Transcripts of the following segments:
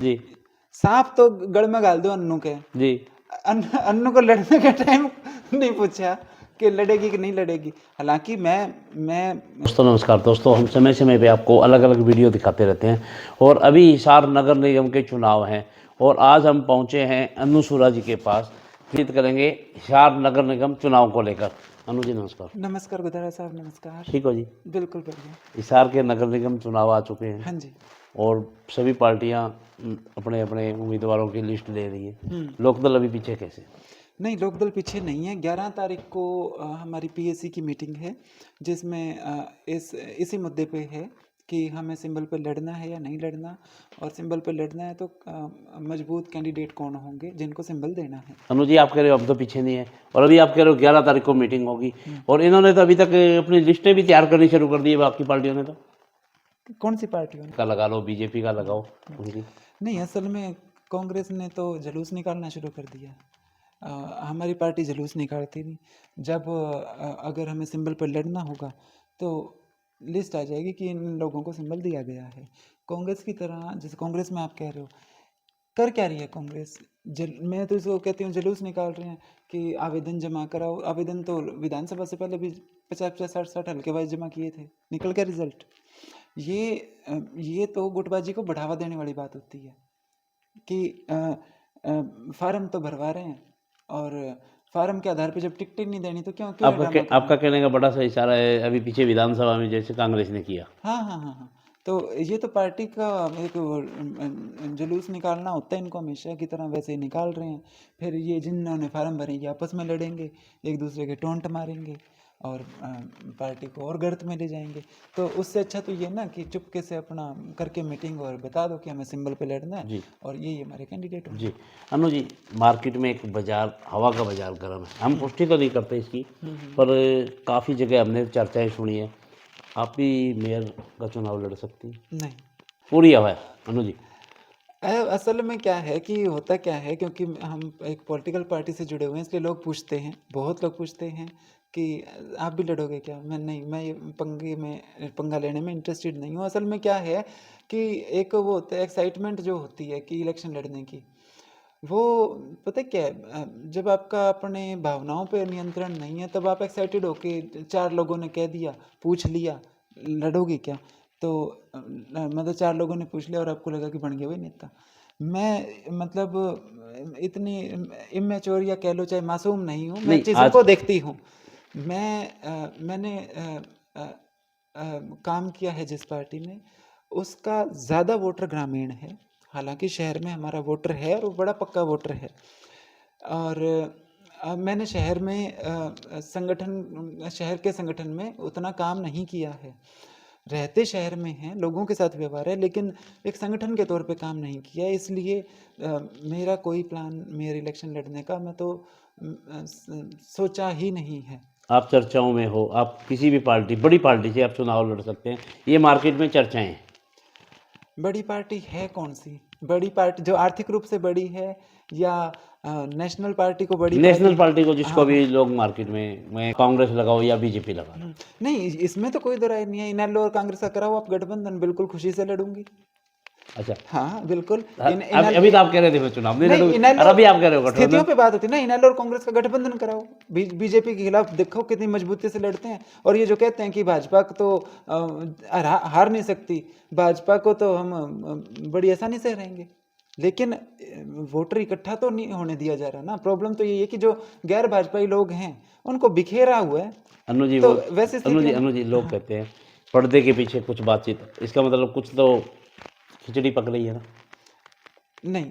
जी सांप तो गढ़ में गाल दो अन्नू के। जी अन्नू को लड़ने का टाइम नहीं पूछा कि लड़ेगी कि नहीं लड़ेगी। हालांकि मैं दोस्तों नमस्कार दोस्तों, हम समय समय पे आपको अलग अलग वीडियो दिखाते रहते हैं और अभी हिसार नगर निगम के चुनाव हैं और आज हम पहुंचे हैं अनु सूरा जी के पास। बातचीत करेंगे हिसार नगर निगम चुनाव को लेकर। अनु जी नमस्कार। नमस्कार गुदारा साहब, नमस्कार। ठीक हो जी? बिल्कुल बढ़िया। हिसार के नगर निगम चुनाव आ चुके हैं हाँ जी। और सभी पार्टियां अपने अपने उम्मीदवारों की लिस्ट ले रही है। लोकदल अभी पीछे कैसे? नहीं, लोकदल पीछे नहीं है। 11 तारीख को हमारी पीएसी की मीटिंग है, जिसमें इसी मुद्दे पे है कि हमें सिंबल पे लड़ना है या नहीं लड़ना, और सिंबल पे लड़ना है तो मजबूत कैंडिडेट कौन होंगे जिनको सिंबल देना है। अनु जी आप कह रहे हो अब तो पीछे नहीं है और अभी आप कह रहे हो 11 तारीख को मीटिंग होगी और इन्होंने तो अभी तक अपनी लिस्टें भी तैयार करनी शुरू कर दी है बाकी पार्टियों ने। तो कौन सी पार्टियों ने? का लगा लो, बीजेपी का लगाओ उनकी। नहीं, असल में कांग्रेस ने तो जुलूस निकालना शुरू कर दिया। हमारी पार्टी जुलूस निकालती नहीं। जब अगर हमें सिंबल पर लड़ना होगा तो लिस्ट आ जाएगी कि इन लोगों को सिंबल दिया गया है। कांग्रेस की तरह, जैसे कांग्रेस में आप कह रहे हो, कर क्या रही है कांग्रेस? मैं तो इसको कहती हूँ जुलूस निकाल रहे हैं कि आवेदन जमा कराओ। आवेदन तो विधानसभा से पहले भी 50-50, 60-60 हल्के वाइज जमा किए थे, निकल गया रिजल्ट। ये तो गुटबाजी को बढ़ावा देने वाली बात होती है कि फार्म तो भरवा रहे हैं और फार्म के आधार पे जब टिकट नहीं देनी तो क्यों क्यों ड्रामा करना? आपका कहने का बड़ा सा इशारा है अभी पीछे विधानसभा में जैसे कांग्रेस ने किया। हाँ हाँ हाँ हाँ। तो ये तो पार्टी का एक जुलूस निकालना होता है इनको, हमेशा की तरह वैसे ही निकाल रहे हैं। फिर ये जिन्होंने फार्म भरे ये आपस में लड़ेंगे, एक दूसरे के टोंट मारेंगे और पार्टी को और गर्त में ले जाएंगे। तो उससे अच्छा तो ये ना कि चुपके से अपना करके मीटिंग और बता दो कि हमें सिंबल पे लड़ना है जी और ये हमारे कैंडिडेट होंगे। जी अनु जी, मार्केट में एक बाजार, हवा का बाजार गर्म है। हम पुष्टि तो नहीं करते इसकी, पर काफ़ी जगह हमने चर्चाएं सुनी है आप भी मेयर का चुनाव लड़ सकती हैं। नहीं, पूरी हवा है अनु जी। असल में क्या है कि होता क्या है, क्योंकि हम एक पॉलिटिकल पार्टी से जुड़े हुए हैं इसलिए लोग पूछते हैं, बहुत लोग पूछते हैं कि आप भी लड़ोगे क्या? मैं नहीं, मैं ये पंगा लेने में इंटरेस्टेड नहीं हूँ। असल में क्या है कि एक वो होता है एक्साइटमेंट जो होती है कि इलेक्शन लड़ने की, वो पता है क्या है, जब आपका अपने भावनाओं पे नियंत्रण नहीं है तब आप एक्साइटेड होके, चार लोगों ने कह दिया, पूछ लिया लड़ोगे क्या, तो मतलब चार लोगों ने पूछ लिया और आपको लगा कि बन गया वही नेता। मैं मतलब इतनी इमेच्योर या कह लो चाहे मासूम नहीं हूँ, मैं नहीं चीज़ों आज को देखती हूँ। मैंने काम किया है जिस पार्टी में, उसका ज़्यादा वोटर ग्रामीण है। हालांकि शहर में हमारा वोटर है और वो बड़ा पक्का वोटर है। और मैंने शहर में शहर के संगठन में उतना काम नहीं किया है। रहते शहर में हैं, लोगों के साथ व्यवहार है, लेकिन एक संगठन के तौर पे काम नहीं किया। इसलिए मेरा कोई प्लान मेयर इलेक्शन लड़ने का मैं तो सोचा ही नहीं है। आप चर्चाओं में हो, आप किसी भी पार्टी, बड़ी पार्टी से आप चुनाव लड़ सकते हैं, ये मार्केट में चर्चाएं हैं। बड़ी पार्टी है कौन सी? बड़ी पार्टी जो आर्थिक रूप से बड़ी है या नेशनल पार्टी को बड़ी नेशनल पार्टी? पार्टी को जिसको हाँ हाँ। भी लोग मार्केट में कांग्रेस लगाओ या बीजेपी लगा लो। नहीं, इसमें तो कोई दो राय नहीं है। इनेलो और कांग्रेस का कराओ आप गठबंधन, बिल्कुल खुशी से लड़ूंगी। अच्छा, हाँ बिल्कुल। अभी तो आप कह रहे थे मैं चुनाव नहीं नहीं, लड़ूंगी और इनेलो अभी आप कह रहे हो स्थितियों गठबंधन। पे बात होती है ना। इनेलो और कांग्रेस का गठबंधन कराओ, बीजेपी के खिलाफ देखो कितनी मजबूती से लड़ते हैं। और ये जो कहते हैं कि भाजपा को तो हार नहीं सकती, भाजपा को तो हम बड़ी आसानी से हराएंगे, लेकिन वोटर इकट्ठा तो नहीं होने दिया जा रहा ना। प्रॉब्लम तो ये है कि जो गैर भाजपाई लोग हैं उनको बिखेरा हुआ है। अनु जी तो वो वैसी स्थितियों में अनु जी लोग कहते हैं पर्दे के पीछे कुछ बातचीत, इसका मतलब कुछ तो खिचड़ी पक रही है ना। नहीं,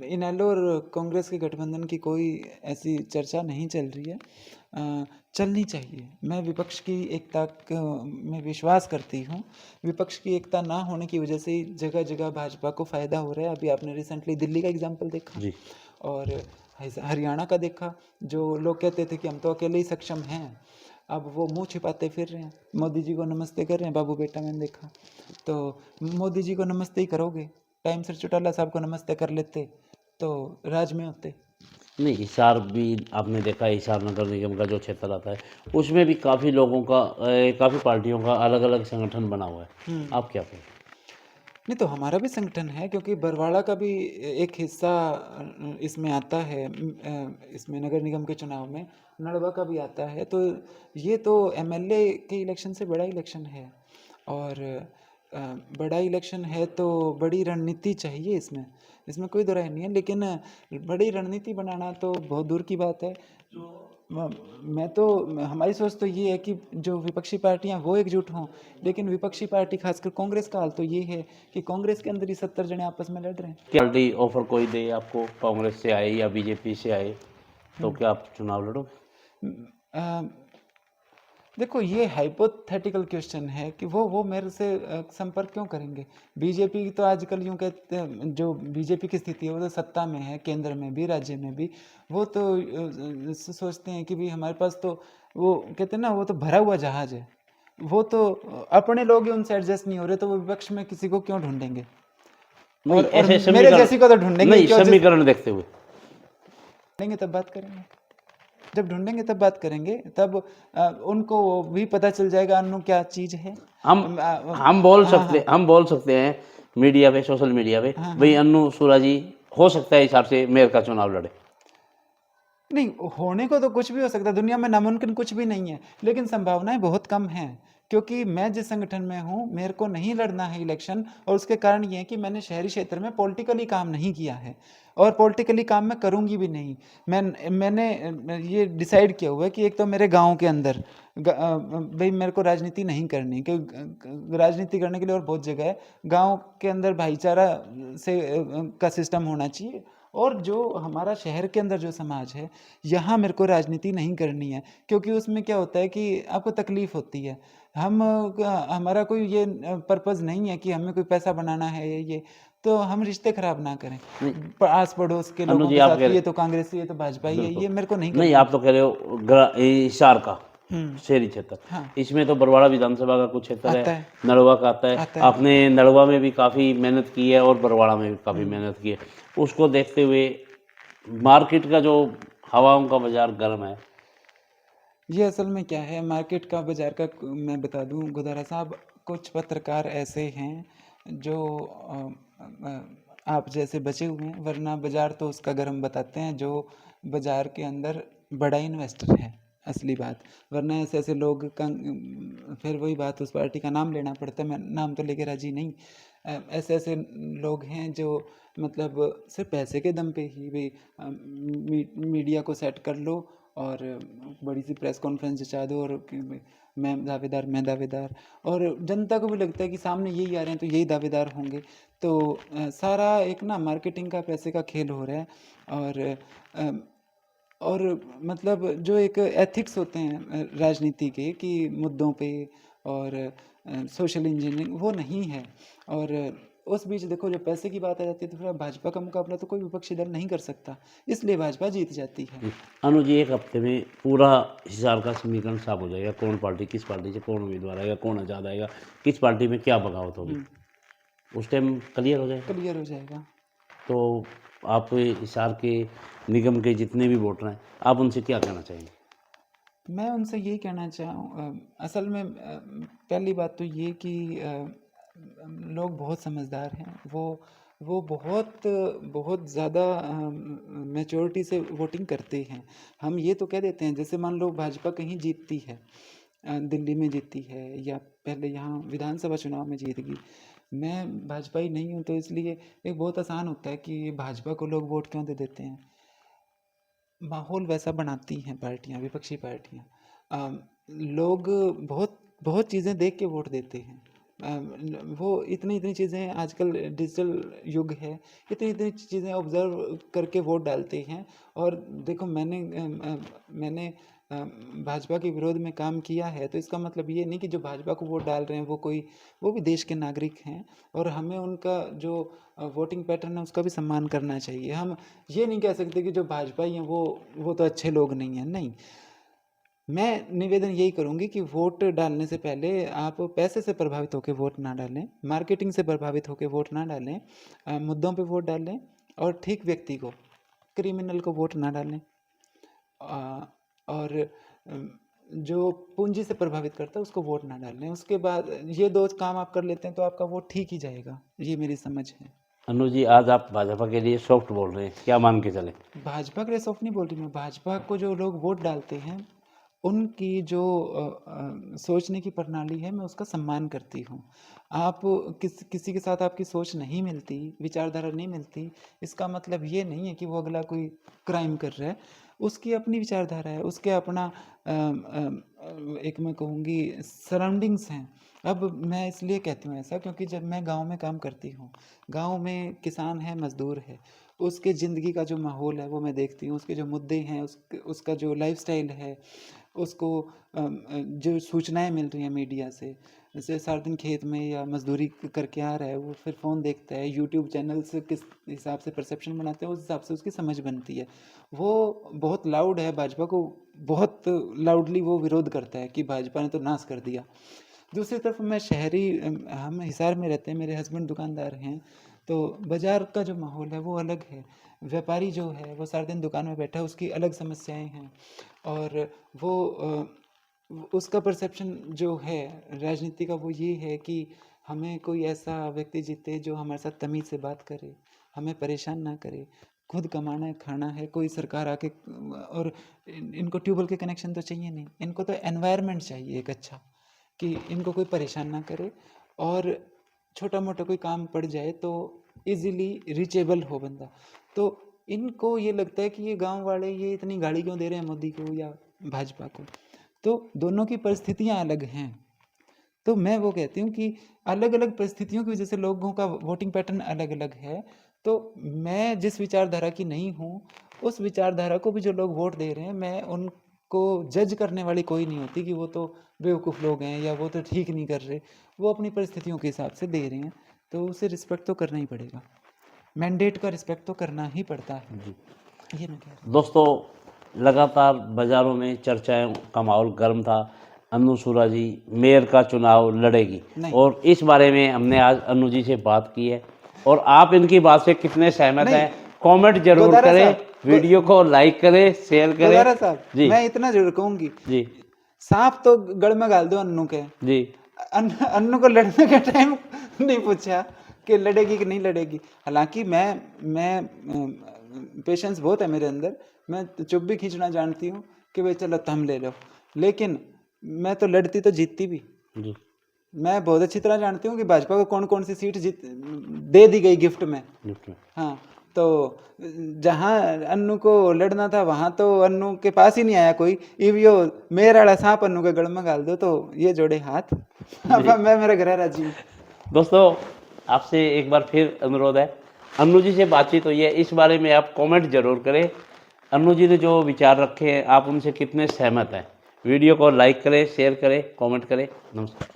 इनेलो और कांग्रेस के गठबंधन की कोई ऐसी चर्चा नहीं चल रही है। चलनी चाहिए। मैं विपक्ष की एकता में विश्वास करती हूँ। विपक्ष की एकता ना होने की वजह से ही जगह जगह भाजपा को फ़ायदा हो रहा है। अभी आपने रिसेंटली दिल्ली का एग्जाम्पल देखा जी और हरियाणा का देखा। जो लोग कहते थे कि हम तो अकेले ही सक्षम हैं, अब वो मुंह छिपाते फिर रहे हैं। मोदी जी को नमस्ते कर रहे हैं, बाबू बेटा मैंने देखा। तो मोदी जी को नमस्ते ही करोगे, टाइम से चौटाला साहब को नमस्ते कर लेते तो राज में होते। नहीं, हिसार भी आपने देखा है, हिसार नगर निगम का जो क्षेत्र आता है उसमें भी काफ़ी लोगों का काफ़ी पार्टियों का अलग अलग संगठन बना हुआ है। आप क्या कहें? नहीं तो हमारा भी संगठन है, क्योंकि बरवाड़ा का भी एक हिस्सा इसमें आता है, इसमें नगर निगम के चुनाव में नड़वा का भी आता है। तो ये तो एमएलए के इलेक्शन से बड़ा इलेक्शन है, और बड़ा इलेक्शन है तो बड़ी रणनीति चाहिए इसमें, इसमें कोई दो राय नहीं है। लेकिन बड़ी रणनीति बनाना तो बहुत दूर की बात है। मैं तो हमारी सोच तो ये है कि जो विपक्षी पार्टियां वो एकजुट हों, लेकिन विपक्षी पार्टी खासकर कांग्रेस का हाल तो ये है कि कांग्रेस के अंदर ही 70 जने आपस में लड़ रहे हैं। क्या पार्टी ऑफर कोई दे आपको, कांग्रेस से आए या बीजेपी से आए, तो क्या आप चुनाव लड़ोगे? अ, देखो, ये हाइपोथेटिकल क्वेश्चन है कि वो मेरे से संपर्क क्यों करेंगे। बीजेपी तो आजकल यूं कहते हैं, जो बीजेपी की स्थिति है वो तो सत्ता में है, केंद्र में भी राज्य में भी। वो तो सोचते हैं कि भाई हमारे पास तो, वो कहते हैं ना, वो तो भरा हुआ जहाज है। वो तो अपने लोग ही उनसे एडजस्ट नहीं हो रहे, तो वो विपक्ष में किसी को क्यों ढूंढेंगे। नहीं, और ऐसे मेरे समीकरण, जैसी को तो ढूंढेंगे नहीं क्यों, समीकरण देखते हुए ढूंढेंगे तब बात करेंगे, जब ढूंढेंगे तब बात करेंगे, तब उनको भी पता चल जाएगा अन्नू क्या चीज है। हम हम बोल हाँ सकते हाँ हम बोल सकते हैं मीडिया पे, सोशल मीडिया पे, हाँ भाई हाँ। अन्नू सूरा जी हो सकता है हिसाब से मेयर का चुनाव लड़े। नहीं, होने को तो कुछ भी हो सकता है, दुनिया में नामुमकिन कुछ भी नहीं है, लेकिन संभावनाएं बहुत कम हैं। क्योंकि मैं जिस संगठन में हूँ, मेरे को नहीं लड़ना है इलेक्शन, और उसके कारण ये है कि मैंने शहरी क्षेत्र में पॉलिटिकली काम नहीं किया है, और पॉलिटिकली काम मैं करूँगी भी नहीं। मैंने ये डिसाइड किया हुआ है कि एक तो मेरे गांव के अंदर भाई मेरे को राजनीति नहीं करनी, क्योंकि राजनीति करने के लिए और बहुत जगह है। गांव के अंदर भाईचारा से का सिस्टम होना चाहिए, और जो हमारा शहर के अंदर जो समाज है, यहाँ मेरे को राजनीति नहीं करनी है। क्योंकि उसमें क्या होता है कि आपको तकलीफ होती है। हमारा कोई ये पर्पज़ नहीं है कि हमें कोई पैसा बनाना है, ये तो हम रिश्ते खराब ना करें नहीं आस पड़ोस के अनु लोगों जी, के आप साथ कह कि ये रहे, तो कांग्रेसी, ये तो भाजपा ही है, बिल्कुल ये मेरे को नहीं नहीं, करना। आप तो कह रहे हो हिसार का हम्म। शहरी क्षेत्र, हाँ, इसमें तो बरवाड़ा विधानसभा का कुछ क्षेत्र है, आता है, नलवा का आता है। आता है। आपने नलवा में भी काफ़ी मेहनत की है और बरवाड़ा में भी काफ़ी हम्म। मेहनत की है। उसको देखते हुए मार्केट का जो हवाओं का बाजार गर्म है। ये असल में क्या है, मार्केट का बाजार का मैं बता दूं गुदारा साहब, कुछ पत्रकार ऐसे हैं जो आप जैसे बचे हुए हैं, वरना बाजार तो उसका गर्म बताते हैं जो बाजार के अंदर बड़ा इन्वेस्टर है, असली बात। वरना ऐसे ऐसे लोग का फिर वही बात, उस पार्टी का नाम लेना पड़ता है, मैं नाम तो लेके राजी नहीं। ऐसे ऐसे लोग हैं जो मतलब सिर्फ पैसे के दम पे ही भाई मीडिया को सेट कर लो, और बड़ी सी प्रेस कॉन्फ्रेंस जचा दो, और कि मैं दावेदार, और जनता को भी लगता है कि सामने यही आ रहे हैं तो यही दावेदार होंगे। तो सारा एक ना मार्केटिंग का, पैसे का खेल हो रहा है। और और मतलब जो एक एथिक्स होते हैं राजनीति के कि मुद्दों पे, और सोशल इंजीनियरिंग, वो नहीं है। और उस बीच देखो, जब पैसे की बात आ जाती है तो फिर भाजपा का मुकाबला तो कोई विपक्षी दल नहीं कर सकता, इसलिए भाजपा जीत जाती है। अनु जी, एक हफ्ते में पूरा हिसार का समीकरण साफ हो जाएगा, कौन पार्टी, किस पार्टी से कौन उम्मीदवार आएगा, कौन आज़ाद आएगा, किस पार्टी में क्या बगावत होगी, उस टाइम क्लियर हो जाएगा। क्लियर हो जाएगा। तो आप हिसार के निगम के जितने भी वोटर हैं, आप उनसे क्या कहना चाहेंगे? मैं उनसे यही कहना असल में पहली बात तो ये कि लोग बहुत समझदार हैं, वो बहुत बहुत ज़्यादा मैच्योरिटी से वोटिंग करते हैं। हम ये तो कह देते हैं, जैसे मान लो भाजपा कहीं जीतती है, दिल्ली में जीतती है, या पहले यहाँ विधानसभा चुनाव में जीत गई। मैं भाजपा ही नहीं हूँ, तो इसलिए एक बहुत आसान होता है कि भाजपा को लोग वोट क्यों दे देते हैं। माहौल वैसा बनाती हैं पार्टियां, विपक्षी पार्टियां। लोग बहुत बहुत चीज़ें देख के वोट देते हैं। वो इतनी इतनी चीज़ें, आजकल डिजिटल युग है, इतनी इतनी चीज़ें ऑब्जर्व करके वोट डालते हैं। और देखो, मैंने भाजपा के विरोध में काम किया है, तो इसका मतलब ये नहीं कि जो भाजपा को वोट डाल रहे हैं वो भी देश के नागरिक हैं, और हमें उनका जो वोटिंग पैटर्न है उसका भी सम्मान करना चाहिए। हम ये नहीं कह सकते कि जो भाजपा ही हैं वो तो अच्छे लोग नहीं हैं, नहीं। मैं निवेदन यही करूंगी कि वोट डालने से पहले आप पैसे से प्रभावित होकर वोट ना डालें, मार्केटिंग से प्रभावित होकर वोट ना डालें, मुद्दों पे वोट डालें, और ठीक व्यक्ति को, क्रिमिनल को वोट ना डालें। और जो पूंजी से प्रभावित करता है उसको वोट ना डालें। उसके बाद ये 2 काम आप कर लेते हैं तो आपका वोट ठीक ही जाएगा, ये मेरी समझ है। अनु जी, आज आप भाजपा के लिए सॉफ्ट बोल रहे हैं, क्या मान के चले? भाजपा के लिए सॉफ्ट नहीं बोल रही मैं, भाजपा को जो लोग वोट डालते हैं उनकी जो सोचने की प्रणाली है मैं उसका सम्मान करती हूँ। आप किसी के साथ आपकी सोच नहीं मिलती, विचारधारा नहीं मिलती, इसका मतलब ये नहीं है कि वो अगला कोई क्राइम कर रहा है। उसकी अपनी विचारधारा है, उसके अपना एक मैं कहूँगी सराउंडिंग्स हैं। अब मैं इसलिए कहती हूँ ऐसा क्योंकि जब मैं गांव में काम करती हूँ, गांव में किसान है, मजदूर है, उसके ज़िंदगी का जो माहौल है वो मैं देखती हूँ, उसके जो मुद्दे हैं, उसका जो लाइफस्टाइल है, उसको जो सूचनाएं मिल रही हैं मीडिया से, जैसे सारा दिन खेत में या मजदूरी करके आ रहा है, वो फिर फ़ोन देखता है, यूट्यूब चैनल से किस हिसाब से परसेप्शन बनाते हैं उस हिसाब से उसकी समझ बनती है। वो बहुत लाउड है, भाजपा को बहुत लाउडली वो विरोध करता है कि भाजपा ने तो नाश कर दिया। दूसरी तरफ मैं शहरी हम हिसार में रहते हैं, मेरे हस्बैंड दुकानदार हैं, तो बाज़ार का जो माहौल है वो अलग है। व्यापारी जो है वो सारा दिन दुकान में बैठा है, उसकी अलग समस्याएं हैं, और वो उसका परसेप्शन जो है राजनीति का वो ये है कि हमें कोई ऐसा व्यक्ति जीते जो हमारे साथ तमीज़ से बात करे, हमें परेशान ना करे, खुद कमाना है, खाना है, कोई सरकार आके और इनको ट्यूबवेल के कनेक्शन तो चाहिए नहीं, इनको तो एनवायरनमेंट चाहिए एक अच्छा, कि इनको कोई परेशान ना करे, और छोटा मोटा कोई काम पड़ जाए तो इजीली रीचेबल हो बंदा। तो इनको ये लगता है कि ये गांव वाले ये इतनी गाड़ी क्यों दे रहे हैं मोदी को या भाजपा को। तो दोनों की परिस्थितियां अलग हैं। तो मैं वो कहती हूँ कि अलग अलग परिस्थितियों की वजह से लोगों का वोटिंग पैटर्न अलग अलग है। तो मैं जिस विचारधारा की नहीं हूँ, उस विचारधारा को भी जो लोग वोट दे रहे हैं, मैं उनको जज करने वाली कोई नहीं होती कि वो तो बेवकूफ़ लोग हैं या वो तो ठीक नहीं कर रहे। वो अपनी परिस्थितियों के हिसाब से दे रहे हैं, तो उसे रिस्पेक्ट तो करना ही पड़ेगा। मैंडेट का रिस्पेक्ट तो करना ही पड़ता है। जी ये मैं कह रहा दोस्तों, लगातार बाज़ारों में चर्चाएं का माहौल गर्म था। अनु सूरा जी मेयर का चुनाव लड़ेगी, नहीं। और इस बारे में हमने आज अनु जी से बात की है, और आप इनकी बात से कितने सहमत नहीं, हैं कमेंट जरूर गोदारा करें, साहब, वीडियो को लाइक करें, शेयर करें। गोदारा साहब, जी मैं इतना जरूर कहूंगी, जी सांप तो गढ़ में गाल दो अन्नू के। जी अन्नू को लड़ने का टाइम नहीं पूछा कि लड़ेगी कि नहीं लड़ेगी। हालांकि मैं पेशेंस बहुत है मेरे अंदर, मैं चुप भी खींचना जानती हूँ कि भाई चलो थम ले लो, लेकिन मैं तो लड़ती तो जीतती भी। जी मैं बहुत अच्छी तरह जानती हूँ कि भाजपा को कौन कौन सी सीट दे दी गई गिफ्ट में। हाँ, तो जहाँ अन्नू को लड़ना था वहां तो अन्नू के पास ही नहीं आया कोई। इवियो मेरा वाला सांप अन्नू के गल में गाल दो तो ये जोड़े हाथ। अब मैं मेरा घर राजी हूँ। दोस्तों, आपसे एक बार फिर अनुरोध है, अनु जी से बातचीत हुई है, इस बारे में आप कमेंट जरूर करें। अनु जी ने जो विचार रखे हैं आप उनसे कितने सहमत हैं। वीडियो को लाइक करें, शेयर करें, कमेंट करें। नमस्कार।